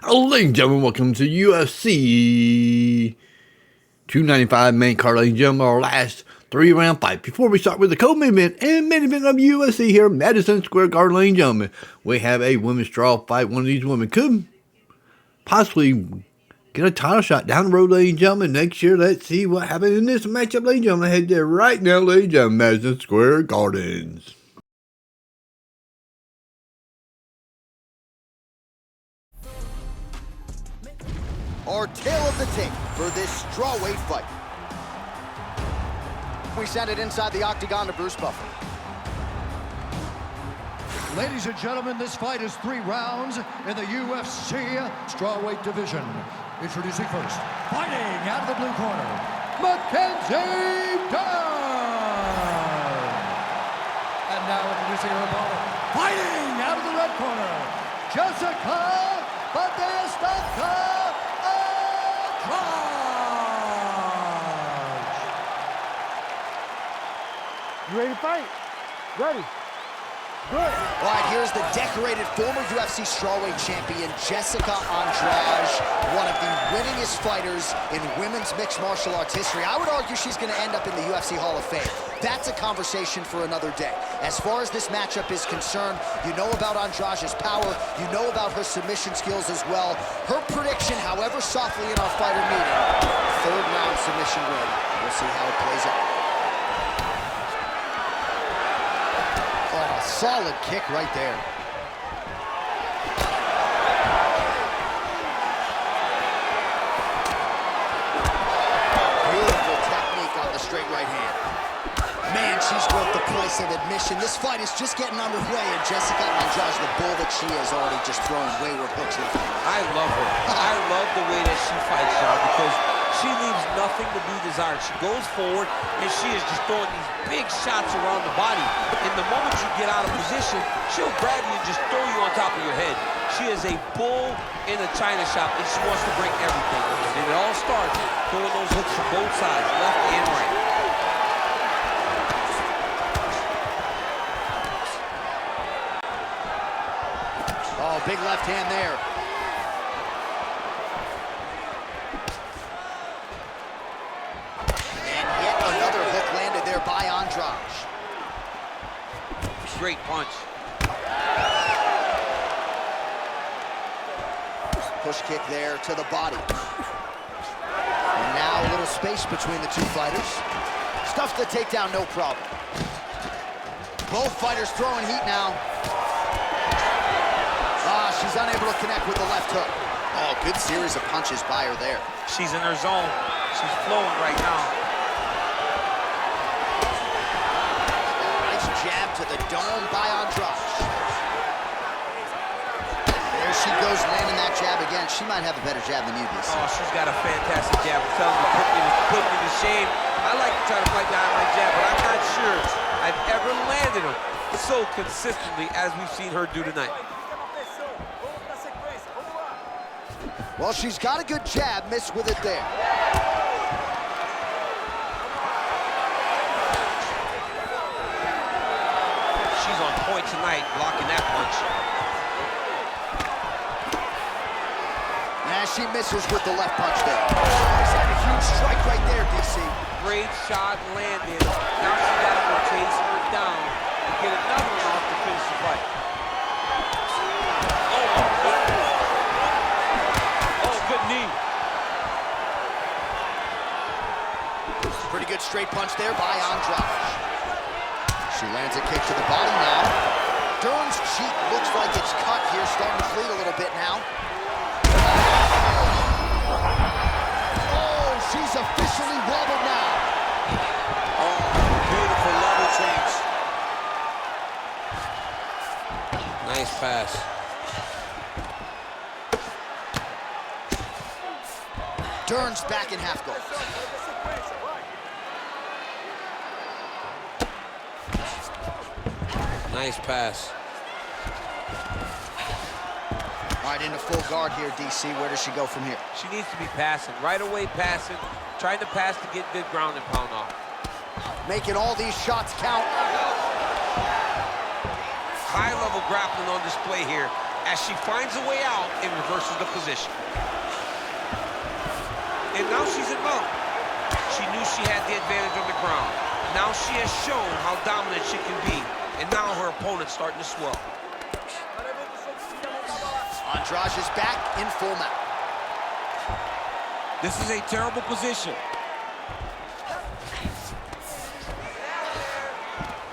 Ladies and gentlemen, welcome to UFC 295 main card. Ladies and gentlemen, our last 3-round fight. Before we start with the co-main event and main event of UFC here, Madison Square Garden, ladies and gentlemen, we have a women's straw fight. One of these women could possibly get a title shot down the road, ladies and gentlemen, next year. Let's see what happens in this matchup, ladies and gentlemen. Head there right now, ladies and gentlemen, Madison Square Gardens. Our tale of the tape for this strawweight fight. We send it inside the octagon to Bruce Buffer. Ladies and gentlemen, this fight is 3 rounds in the UFC strawweight division. Introducing first, fighting out of the blue corner, Mackenzie Dern. And now introducing her opponent, fighting out of the red corner, Jessica Andrade. You ready to fight? Ready. Good. All right, here's the decorated former UFC strawweight champion, Jessica Andrade, one of the winningest fighters in women's mixed martial arts history. I would argue she's going to end up in the UFC Hall of Fame. That's a conversation for another day. As far as this matchup is concerned, you know about Andrade's power, you know about her submission skills as well. Her prediction, however softly in our fighter meeting, 3rd round submission win. We'll see how it plays out. Oh, solid kick right there. Beautiful technique on the straight right hand. Man, she's worth the price of admission. This fight is just getting underway, and Jessica Andrade, the bull that she is, already just throwing wayward hooks left. I love her. I love the way that she fights, y'all, because she leaves nothing to be desired. She goes forward, and she is just throwing these big shots around the body. And the moment you get out of position, she'll grab you and just throw you on top of your head. She is a bull in a china shop, and she wants to break everything. And it all starts throwing those hooks from both sides, left and right. Oh, big left hand there. And yet another hook landed there by Andrade. Great punch. Push kick there to the body. And now a little space between the two fighters. Stuffs the takedown, no problem. Both fighters throwing heat now. She's unable to connect with the left hook. Oh, good series of punches by her there. She's in her zone. She's flowing right now. Nice jab to the dome by Andrade. There she goes, landing that jab again. She might have a better jab than you, DC. Oh, she's got a fantastic jab. I'm telling you, put me to shame. I like to try to fight behind my jab, but I'm not sure I've ever landed her so consistently as we've seen her do tonight. Well, she's got a good jab, missed with it there. She's on point tonight, blocking that punch. And she misses with the left punch there. She's had a huge strike right there, DC. Great shot landed. Now she's got to go chasing her down to get another one off to finish the fight. Pretty good straight punch there by Andrade. She lands a kick to the body now. Dern's cheek looks like it's cut here, starting to bleed a little bit now. Oh, she's officially wobbled now. Oh, beautiful level change. Nice pass. Dern's back in half guard. Nice pass. All right, into full guard here, DC. Where does she go from here? She needs to be passing. Right away passing. Trying to pass to get good ground and pound off. Making all these shots count. High-level grappling on display here. As she finds a way out and reverses the position. And now she's in mount. She knew she had the advantage on the ground. Now she has shown how dominant she can be. And now her opponent's starting to swell. Andrade is back in full mount. This is a terrible position.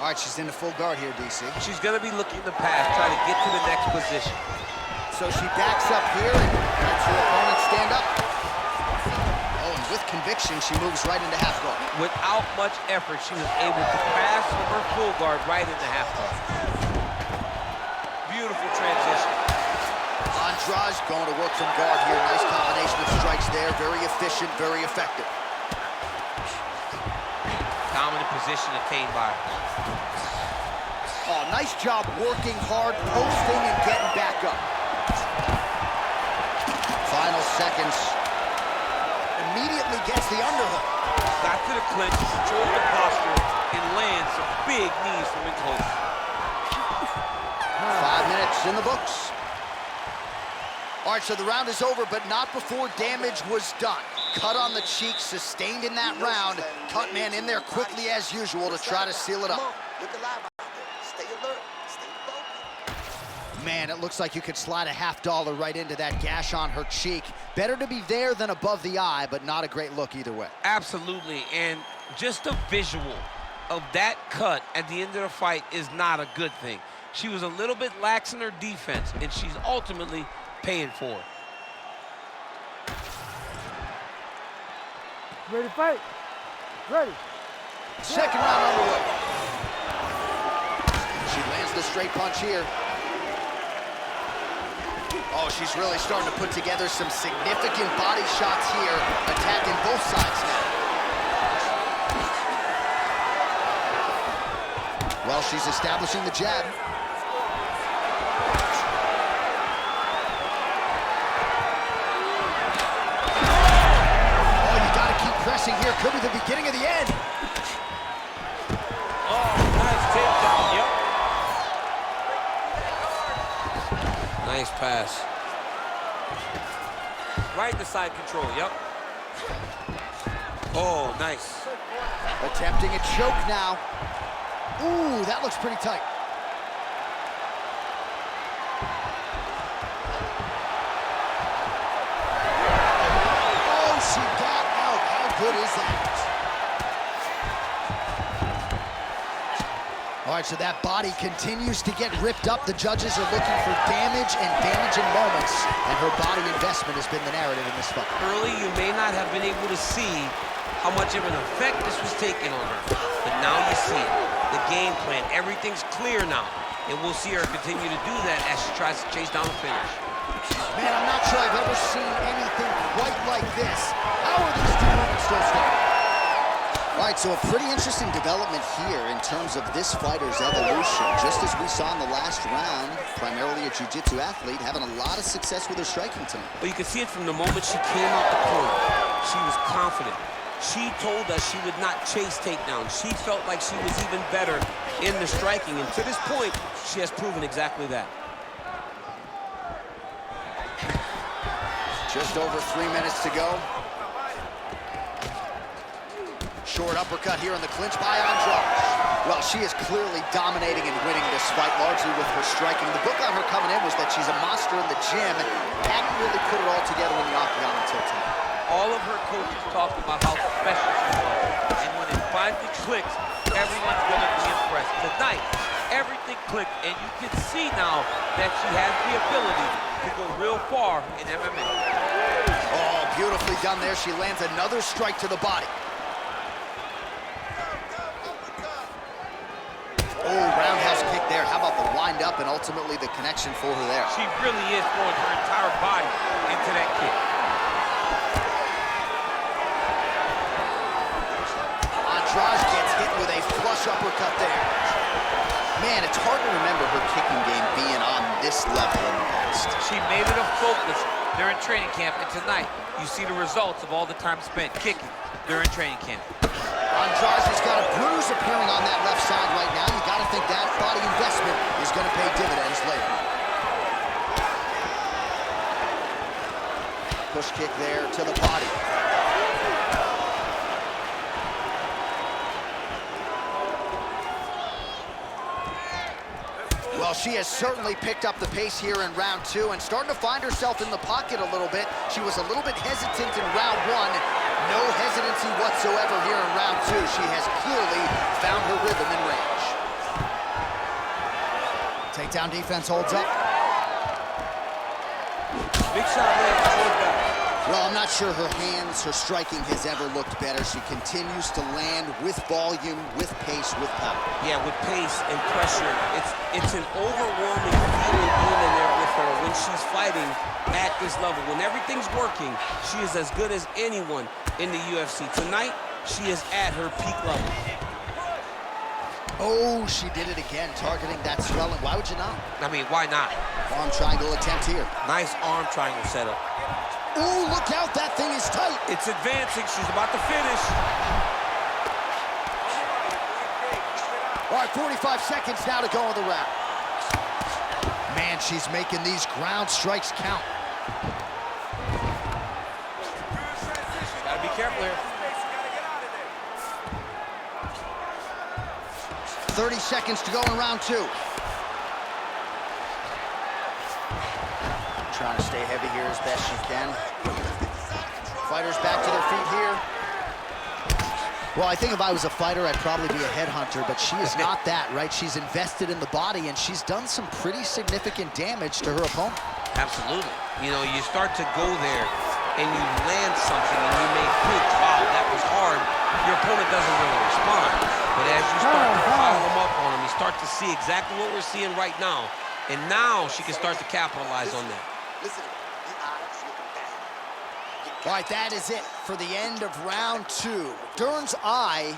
All right, she's into full guard here, DC. She's going to be looking to pass, try to get to the next position. So she backs up here and lets her opponent stand up. Oh, and with conviction, she moves right into half guard. Without much effort, she was able to pass from her full guard right into half guard. Beautiful transition. Andrade going to work from guard here. Nice combination of strikes there. Very efficient, very effective. Dominant position attained by her. Oh, nice job working hard, posting, and getting back up. Final seconds. Immediately gets the underhook. Got to the clinch, controls the posture, and lands some big knees from in close. 5 minutes in the books. All right, so the round is over, but not before damage was done. Cut on the cheek, sustained in that round. Cut man in there quickly as usual to try to seal it up. Look alive out there. Stay alert. Stay focused. Man, it looks like you could slide a $50 right into that gash on her cheek. Better to be there than above the eye, but not a great look either way. Absolutely, and just a visual of that cut at the end of the fight is not a good thing. She was a little bit lax in her defense, and she's ultimately paying for it. Ready to fight? Ready. Second round underway. She lands the straight punch here. Oh, she's really starting to put together some significant body shots here, attacking both sides now. Well, she's establishing the jab. Pressing here could be the beginning of the end. Oh, nice takedown, yep. Nice pass. Right in the side control, yep. Oh, nice. Attempting a choke now. Ooh, that looks pretty tight. Oh, she got out. How good is that? All right, so that body continues to get ripped up. The judges are looking for damage and damaging moments, and her body investment has been the narrative in this fight. Early, you may not have been able to see how much of an effect this was taking on her, but now you see it. The game plan, everything's clear now, and we'll see her continue to do that as she tries to chase down the finish. Man, I'm not sure I've ever seen anything quite like this. How are these two women still standing? All right, so a pretty interesting development here in terms of this fighter's evolution. Just as we saw in the last round, primarily a jiu-jitsu athlete, having a lot of success with her striking tonight. Well, you can see it from the moment she came out the corner. She was confident. She told us she would not chase takedowns. She felt like she was even better in the striking, and to this point, she has proven exactly that. Just over 3 minutes to go. Short uppercut here in the clinch by Andrade. Well, she is clearly dominating and winning this fight, largely with her striking. The book on her coming in was that she's a monster in the gym and hadn't really put it all together in the octagon until tonight. All of her coaches talked about how special she was. And when it finally clicks, everyone's going to be impressed. Tonight, everything clicked, and you can see now that she has the ability to go real far in MMA. Oh, beautifully done there. She lands another strike to the body. Oh, roundhouse kick there. How about the wind up and ultimately the connection for her there? She really is throwing her entire body into that kick. Andrade gets hit with a flush uppercut there. Man, it's hard to remember her kicking game being on this level in the past. She made it a focus during training camp, and tonight you see the results of all the time spent kicking during training camp. Andrade has got a bruise appearing on that left side right now. You got to think that body investment is going to pay dividends later. Push kick there to the body. Well, she has certainly picked up the pace here in round 2 and starting to find herself in the pocket a little bit. She was a little bit hesitant in round 1. No hesitancy whatsoever here in round 2. She has clearly found her rhythm and range. Takedown defense holds up. Big shot there. Well, I'm not sure her hands, her striking has ever looked better. She continues to land with volume, with pace, with power. Yeah, with pace and pressure. It's an overwhelming feeling being in there with her when she's fighting at this level. When everything's working, she is as good as anyone in the UFC. Tonight, she is at her peak level. Oh, she did it again, targeting that swelling. Why would you not? I mean, why not? Arm triangle attempt here. Nice arm triangle setup. Oh, look out, that thing is tight. It's advancing, she's about to finish. All right, 45 seconds now to go in the round. Man, she's making these ground strikes count. Gotta be careful here. 30 seconds to go in round 2. Trying to stay heavy here as best she can. Fighters back to their feet here. Well, I think if I was a fighter, I'd probably be a headhunter, but she is not that, right? She's invested in the body, and she's done some pretty significant damage to her opponent. Absolutely. You know, you start to go there, and you land something, and you may think, wow, that was hard. Your opponent doesn't really respond. But as you start to pile them up on him, you start to see exactly what we're seeing right now. And now she can start to capitalize on that. Listen, the odds looking bad. All right, that is it for the end of round 2. Dern's eye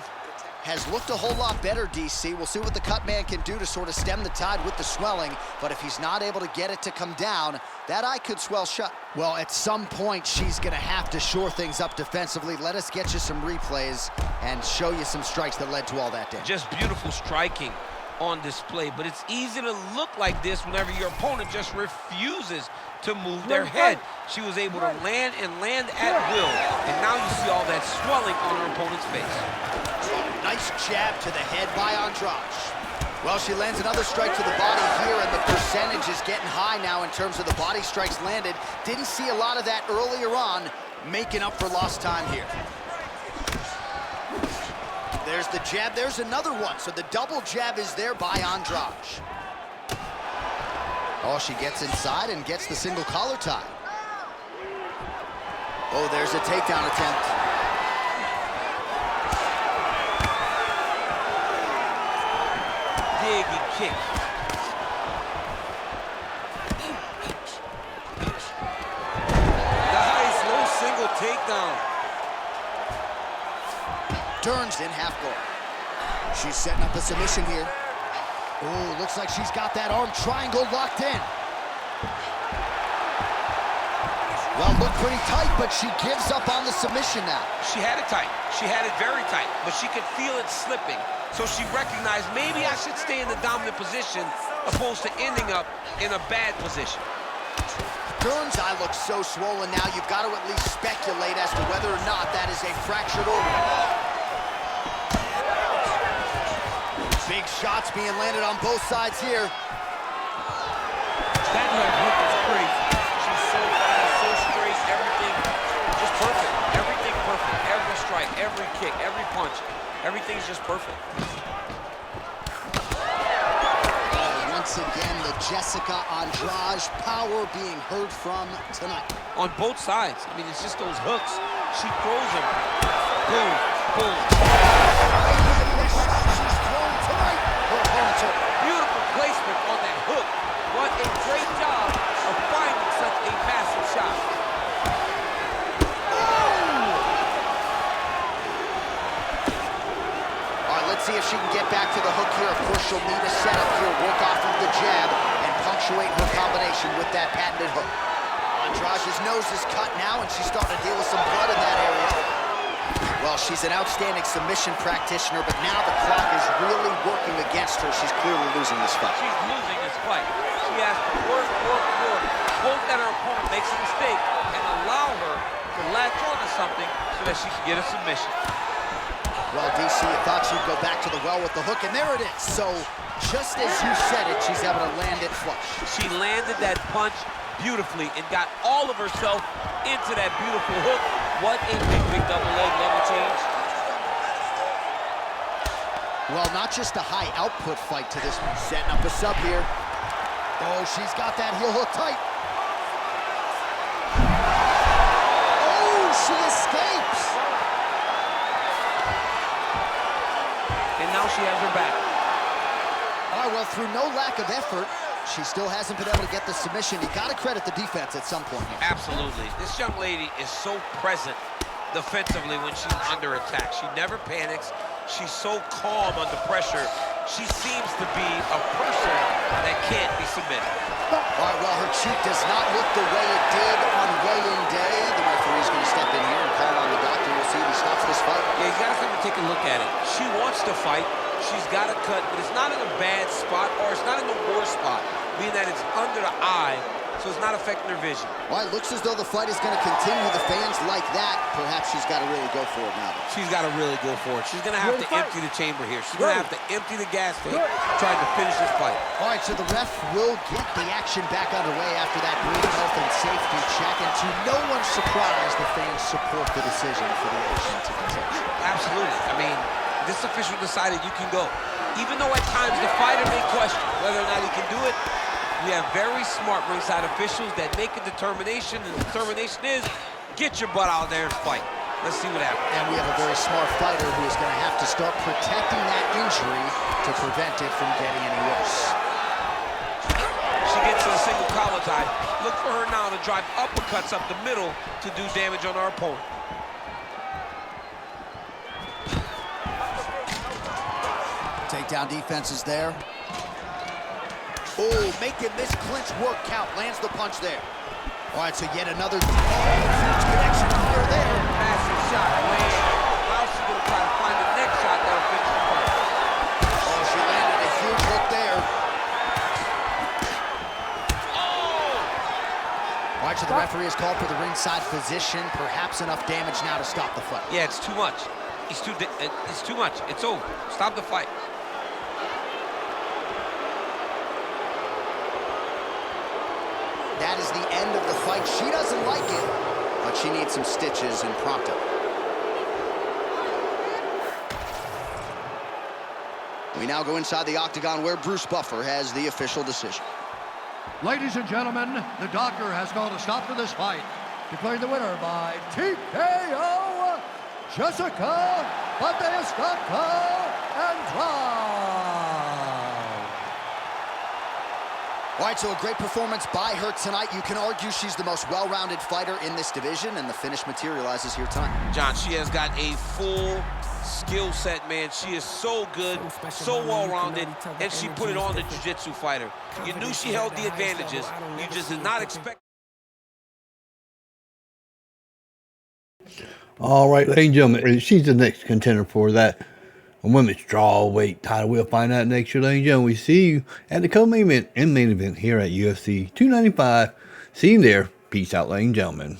has looked a whole lot better, DC. We'll see what the cut man can do to sort of stem the tide with the swelling, but if he's not able to get it to come down, that eye could swell shut. Well, at some point, she's gonna have to shore things up defensively. Let us get you some replays and show you some strikes that led to all that damage. Just beautiful striking on display, but it's easy to look like this whenever your opponent just refuses to move their head. She was able to land and land at will, and now you see all that swelling on her opponent's face. Nice jab to the head by Andrade. Well, she lands another strike to the body here, and the percentage is getting high now in terms of the body strikes landed. Didn't see a lot of that earlier on, making up for lost time here. There's the jab, there's another one. So the double jab is there by Andrade. Oh, she gets inside and gets the single collar tie. Oh, there's a takedown attempt. Dig and kick. Nice, low single takedown. Dern's in half guard. She's setting up the submission here. Oh, looks like she's got that arm triangle locked in. Well, looked pretty tight, but she gives up on the submission now. She had it tight. She had it very tight, but she could feel it slipping. So she recognized maybe I should stay in the dominant position opposed to ending up in a bad position. Dern's eye looks so swollen now, you've got to at least speculate as to whether or not that is a fractured organ. Big shots being landed on both sides here. That left hook is crazy. She's so fast, so straight, everything just perfect. Everything perfect. Every strike, every kick, every punch, everything's just perfect. Once again, the Jessica Andrade power being heard from tonight. On both sides. I mean, it's just those hooks. She throws them. Boom, boom. Beautiful placement on that hook. What a great job of finding such a massive shot. All right, let's see if she can get back to the hook here. Of course, she'll need a setup here, work off of the jab, and punctuate her combination with that patented hook. Andrade's nose is cut now, and she's starting to deal with some blood in that area. Well, she's an outstanding submission practitioner, but now the clock is really working against her. She's clearly losing this fight. She's losing this fight. She She has to work, hope that her opponent makes a mistake, and allow her to latch on to something so that she can get a submission. Well, DC, I thought she'd go back to the well with the hook, and there it is. So, just as you said it, she's able to land it flush. She landed that punch beautifully and got all of herself into that beautiful hook. What a big double leg level change. Well, not just a high output fight to this one. Setting up a sub here. Oh, she's got that heel hook tight. Oh, she escapes. And now she has her back. All right, well, through no lack of effort, she still hasn't been able to get the submission. You got to credit the defense at some point here. Absolutely. This young lady is so present defensively when she's under attack. She never panics. She's so calm under pressure. She seems to be a person that can't be submitted. All right, well, her cheek does not look the way it did on weigh-in day. The referee's going to step in here and call on the doctor. We'll see if he stops this fight. Yeah, he's got to come and take a look at it. She wants to fight. She's got to cut, but it's not in a bad spot, or it's not in the worst spot, meaning that it's under the eye, so it's not affecting her vision. Well, it looks as though the fight is going to continue. The fans like that. Perhaps she's got to really go for it now. She's got to really go for it. She's going to have to empty the chamber here. She's going to have to empty the gas tank trying to finish this fight. All right, so the ref will get the action back underway after that brief health and safety check. And to no one's surprise, the fans support the decision for the action to continue. Absolutely. I mean, this official decided you can go. Even though at times the fighter may question whether or not he can do it, we have very smart ringside officials that make a determination, and the determination is get your butt out there and fight. Let's see what happens. And we have a very smart fighter who is going to have to start protecting that injury to prevent it from getting any worse. She gets to the single collar tie. Look for her now to drive uppercuts up the middle to do damage on our opponent. Takedown defense is there. Oh, making this clinch work count. Lands the punch there. All right, so yet another huge connection here there. Massive shot. Land. Now she's going to try to find the next shot that'll finish the fight. Oh, she landed a huge hook there. Oh! All right, so the referee has called for the ringside position. Perhaps enough damage now to stop the fight. Yeah, it's too much. It's too much. It's over. Stop the fight. That is the end of the fight. She doesn't like it, but she needs some stitches and pronto. We now go inside the octagon where Bruce Buffer has the official decision. Ladies and gentlemen, the doctor has called a stop to this fight, declaring the winner by TKO, Jessica Andrade. All right, so a great performance by her tonight. You can argue she's the most well-rounded fighter in this division, and the finish materializes here tonight. John, she has got a full skill set, man. She is so good, so well-rounded, and she put it on the jiu-jitsu fighter. You knew she held the advantages. You just did not expect. All right, ladies and gentlemen, she's the next contender for that women's strawweight title. We'll find out next year, ladies and gentlemen. We see you at the co-main event and main event here at UFC 295. See you there. Peace out, ladies and gentlemen.